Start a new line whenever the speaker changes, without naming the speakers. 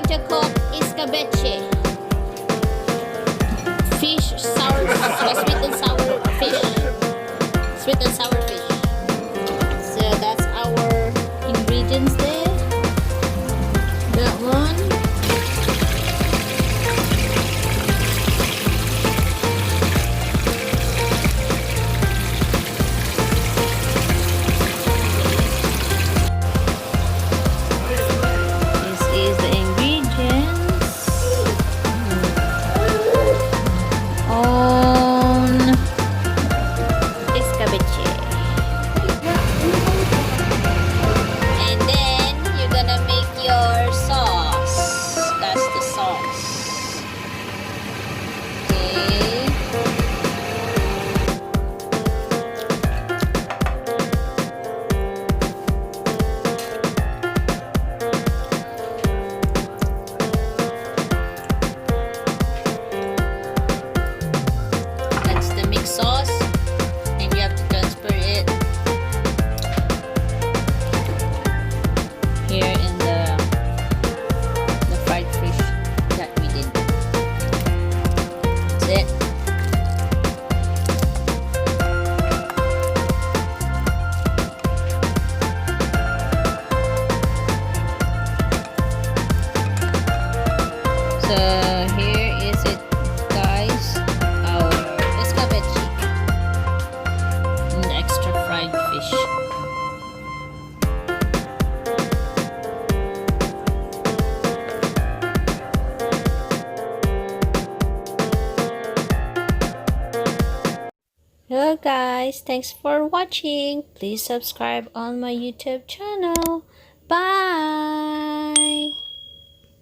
going to cook Eschabetchi. Fish, sour, sweet and sour fish. Sweet and sour fish. So that's our ingredients there. That one. Sauce, and you have to transfer it here in the fried fish that we did. That's it. So here is it, guys. Hello guys, thanks for watching. Please subscribe on my YouTube channel. Bye.